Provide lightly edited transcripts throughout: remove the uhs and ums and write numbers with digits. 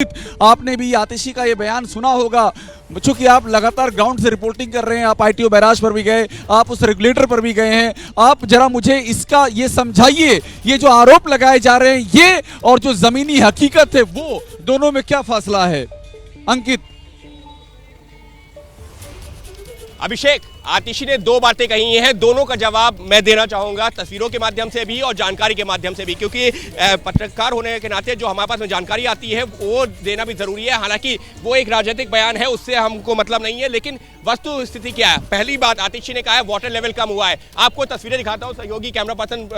आपने भी आतिशी का ये बयान सुना होगा। चूंकि आप लगातार ग्राउंड से रिपोर्टिंग कर रहे हैं, आप आईटीओ बैराज पर भी गए, आप उस रेगुलेटर पर भी गए हैं, आप जरा मुझे इसका ये समझाइए, ये जो आरोप लगाए जा रहे हैं ये और जो जमीनी हकीकत है वो दोनों में क्या फासला है? अंकित। अभिषेक, आतिशी ने दो बातें कही हैं, दोनों का जवाब मैं देना चाहूंगा तस्वीरों के माध्यम से भी और जानकारी के माध्यम से भी, क्योंकि पत्रकार होने के नाते जो हमारे पास में जानकारी आती है वो देना भी जरूरी है। हालांकि वो एक राजनीतिक बयान है, उससे हमको मतलब नहीं है, लेकिन वस्तु स्थिति क्या है। पहली बात, आतिशी ने कहा है वाटर लेवल कम हुआ है। आपको तस्वीरें दिखाता हूँ सहयोगी कैमरा पर्सन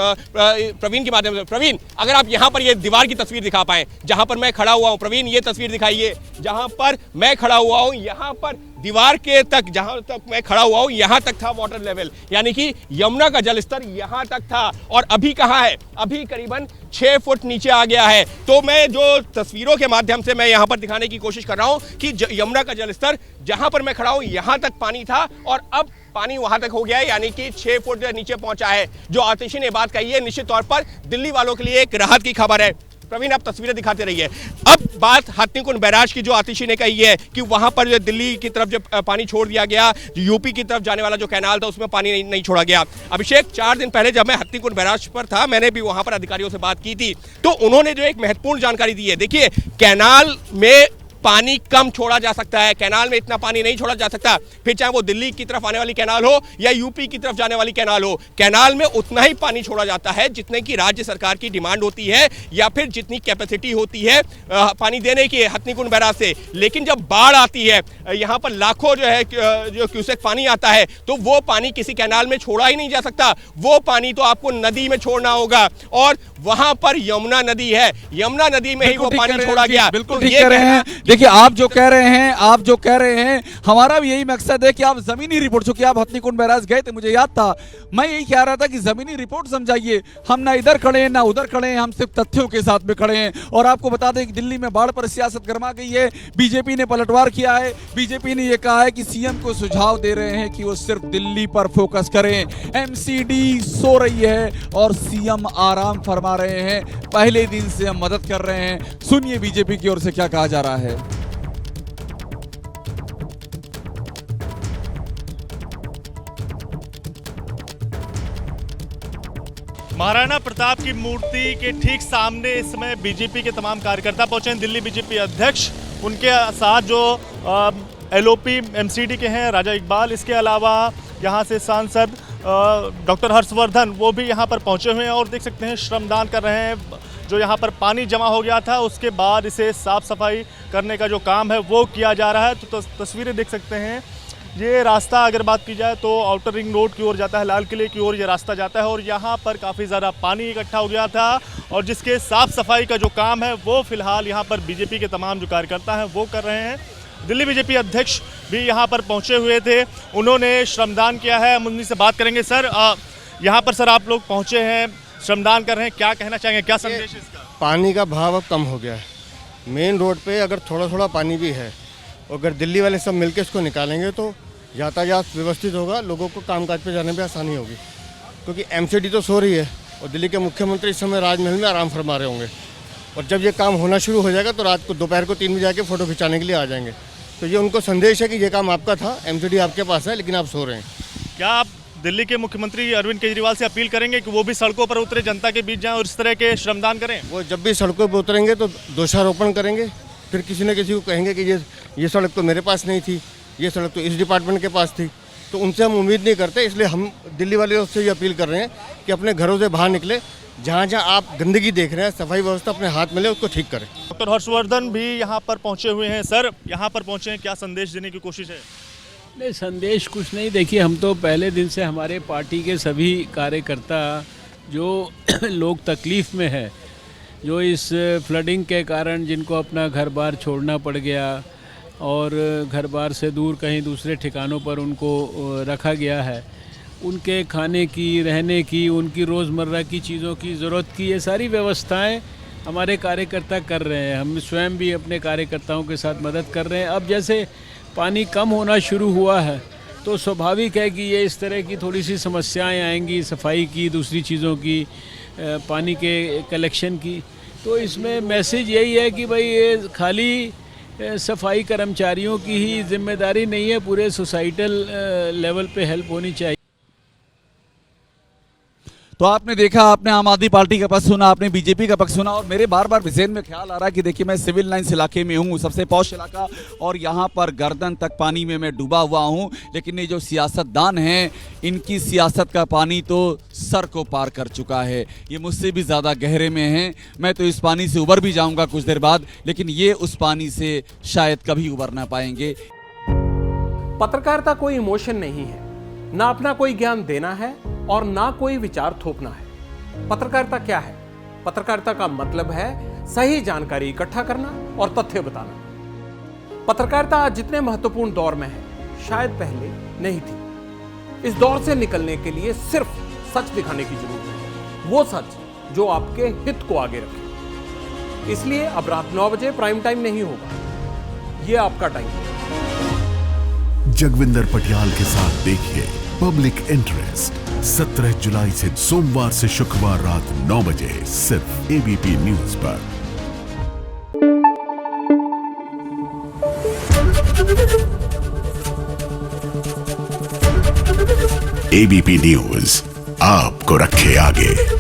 प्रवीण के माध्यम से। प्रवीण, अगर आप यहाँ पर ये दीवार की तस्वीर दिखा पाए जहां पर मैं खड़ा हुआ हूँ। प्रवीण, ये तस्वीर दिखाइए जहां पर मैं खड़ा हुआ हूँ, यहाँ पर दीवार के तक जहां तक मैं खड़ा हुआ हूं यहां तक था वाटर लेवल, यानी कि यमुना का जलस्तर यहां तक था। और अभी कहां है? अभी करीबन 6 फुट नीचे आ गया है। तो मैं जो तस्वीरों के माध्यम से मैं यहां पर दिखाने की कोशिश कर रहा हूं कि यमुना का जलस्तर जहां पर मैं खड़ा हूं यहां तक पानी था और अब पानी वहां तक हो गया है, यानी कि 6 फुट नीचे पहुंचा है। जो आतिशी ने बात कही है निश्चित तौर पर दिल्ली वालों के लिए एक राहत की खबर है। प्रवीण, आप तस्वीरें दिखाते रहिए। अब बात हथनीकुंड बैराज की, जो आतिशी ने कही है कि वहां पर जो दिल्ली की तरफ जब पानी छोड़ दिया गया, जो यूपी की तरफ जाने वाला जो कैनाल था उसमें पानी नहीं छोड़ा गया। अभिषेक, 4 दिन पहले जब मैं हथनीकुंड बैराज पर था, मैंने भी वहां पर अधिकारियों से बात की थी, तो उन्होंने जो एक महत्वपूर्ण जानकारी दी है। देखिए, कैनाल में पानी कम छोड़ा जा सकता है, कैनाल में इतना पानी नहीं छोड़ा जा सकता, फिर चाहे वो दिल्ली की तरफ आने वाली कैनाल हो या यूपी की तरफ जाने वाली कैनाल हो, कैनाल में उतना ही पानी छोड़ा जाता है जितने की राज्य सरकार की डिमांड होती है या फिर जितनी कैपेसिटी होती है पानी देने की हथनीकुंड बैराज से। लेकिन जब बाढ़ आती है, यहाँ पर लाखों जो क्यूसेक पानी आता है, तो वो पानी किसी कैनाल में छोड़ा ही नहीं जा सकता, वो पानी तो आपको नदी में छोड़ना होगा। और वहां पर यमुना नदी है, यमुना नदी में ही वो पानी छोड़ा गया। बिल्कुल ठीक कह रहे हैं। देखिए, आप जो कह रहे हैं हमारा भी यही मकसद है कि आप जमीनी रिपोर्ट, चूंकि आप हथनीकुंड बैराज गए थे, मुझे याद था, मैं यही कह रहा था कि जमीनी रिपोर्ट समझाइए। हम ना इधर खड़े हैं ना उधर खड़े हैं, हम सिर्फ तथ्यों के साथ में खड़े हैं। और आपको बता दें कि दिल्ली में बाढ़ पर सियासत गरमा गई है, बीजेपी ने पलटवार किया है। बीजेपी ने यह कहा है कि सीएम को सुझाव दे रहे हैं कि वो सिर्फ दिल्ली पर फोकस करें। एमसीडी सो रही है और सीएम आराम फरमा रहे हैं। पहले दिन से हम मदद कर रहे हैं। सुनिए बीजेपी की ओर से क्या कहा जा रहा है। महाराणा प्रताप की मूर्ति के ठीक सामने इस समय बीजेपी के तमाम कार्यकर्ता पहुंचे हैं। दिल्ली बीजेपी अध्यक्ष, उनके साथ जो एलओपी एमसीडी के हैं राजा इकबाल, इसके अलावा यहां से सांसद डॉक्टर हर्षवर्धन, वो भी यहां पर पहुंचे हुए हैं और देख सकते हैं श्रमदान कर रहे हैं। जो यहां पर पानी जमा हो गया था उसके बाद इसे साफ सफाई करने का जो काम है वो किया जा रहा है। तो तस्वीरें देख सकते हैं। ये रास्ता अगर बात की जाए तो आउटर रिंग रोड की ओर जाता है, लाल किले की ओर ये रास्ता जाता है और यहाँ पर काफ़ी ज़्यादा पानी इकट्ठा हो गया था और जिसके साफ़ सफाई का जो काम है वो फिलहाल यहाँ पर बीजेपी के तमाम जो कार्यकर्ता हैं वो कर रहे हैं। दिल्ली बीजेपी अध्यक्ष भी यहाँ पर पहुँचे हुए थे, उन्होंने श्रमदान किया है। हम उन्हीं से बात करेंगे। सर, यहाँ पर सर आप लोग पहुँचे हैं, श्रमदान कर रहे हैं, क्या कहना चाहेंगे, क्या संदेश है इसका? पानी का बहाव अब कम हो गया है। मेन रोड पे अगर थोड़ा थोड़ा पानी भी है, अगर दिल्ली वाले सब मिलकर इसको निकालेंगे तो यातायात व्यवस्थित होगा, लोगों को कामकाज पे जाने में आसानी होगी। क्योंकि एमसीडी तो सो रही है और दिल्ली के मुख्यमंत्री इस समय राजमहल में आराम फरमा रहे होंगे और जब ये काम होना शुरू हो जाएगा तो रात को दोपहर को 3 बजे आके फ़ोटो खिंचाने के लिए आ जाएंगे। तो ये उनको संदेश है कि ये काम आपका था, एमसीडी आपके पास है, लेकिन आप सो रहे हैं। क्या आप दिल्ली के मुख्यमंत्री अरविंद केजरीवाल से अपील करेंगे कि वो भी सड़कों पर उतरे, जनता के बीच जाएं और इस तरह के श्रमदान करें? वो जब भी सड़कों पर उतरेंगे तो दोषारोपण करेंगे, फिर किसी न किसी को कहेंगे कि ये सड़क तो मेरे पास नहीं थी, ये सड़क तो इस डिपार्टमेंट के पास थी। तो उनसे हम उम्मीद नहीं करते, इसलिए हम दिल्ली वाले से ये अपील कर रहे हैं कि अपने घरों से बाहर निकले, जहाँ जहाँ आप गंदगी देख रहे हैं सफाई व्यवस्था अपने हाथ में ले, उसको ठीक करें। डॉक्टर हर्षवर्धन भी यहाँ पर पहुँचे हुए हैं। सर, यहाँ पर पहुँचे हैं, क्या संदेश देने की कोशिश है? नहीं, संदेश कुछ नहीं। देखिए, हम तो पहले दिन से हमारे पार्टी के सभी कार्यकर्ता जो लोग तकलीफ़ में है, जो इस फ्लडिंग के कारण जिनको अपना घर बार छोड़ना पड़ गया और घर बार से दूर कहीं दूसरे ठिकानों पर उनको रखा गया है, उनके खाने की, रहने की, उनकी रोज़मर्रा की चीज़ों की ज़रूरत की, ये सारी व्यवस्थाएं हमारे कार्यकर्ता कर रहे हैं। हम स्वयं भी अपने कार्यकर्ताओं के साथ मदद कर रहे हैं। अब जैसे पानी कम होना शुरू हुआ है तो स्वाभाविक है कि ये इस तरह की थोड़ी सी समस्याएं आएंगी, सफाई की, दूसरी चीज़ों की, पानी के कलेक्शन की। तो इसमें मैसेज यही है कि भाई ये खाली सफाई कर्मचारियों की ही जिम्मेदारी नहीं है, पूरे सोसाइटल लेवल पे हेल्प होनी चाहिए। तो आपने देखा, आपने आम आदमी पार्टी का पक्ष सुना, आपने बीजेपी का पक्ष सुना, और मेरे बार बार ज़हन में ख्याल आ रहा है कि देखिए मैं सिविल लाइंस इलाके में हूँ, सबसे पॉश इलाका, और यहाँ पर गर्दन तक पानी में मैं डूबा हुआ हूँ। लेकिन ये जो सियासतदान हैं, इनकी सियासत का पानी तो सर को पार कर चुका है, ये मुझसे भी ज़्यादा गहरे में हैं। मैं तो इस पानी से उबर भी जाऊँगा कुछ देर बाद, लेकिन ये उस पानी से शायद कभी उबर ना पाएंगे। पत्रकारिता कोई इमोशन नहीं है, ना अपना कोई ज्ञान देना है और ना कोई विचार थोपना है। पत्रकारिता क्या है? पत्रकारिता का मतलब है सही जानकारी इकट्ठा करना और तथ्य बताना। पत्रकारिता आज जितने महत्वपूर्ण दौर में है, शायद पहले नहीं थी। इस दौर से निकलने के लिए सिर्फ सच दिखाने की जरूरत है, वो सच जो आपके हित को आगे रखे। इसलिए अब रात 9 बजे प्राइम टाइम नहीं होगा, ये आपका टाइम है। जगविंदर पटियाल के साथ देखिए पब्लिक इंटरेस्ट 17 जुलाई से सोमवार से शुक्रवार रात 9 बजे सिर्फ एबीपी न्यूज पर। एबीपी न्यूज आपको रखे आगे।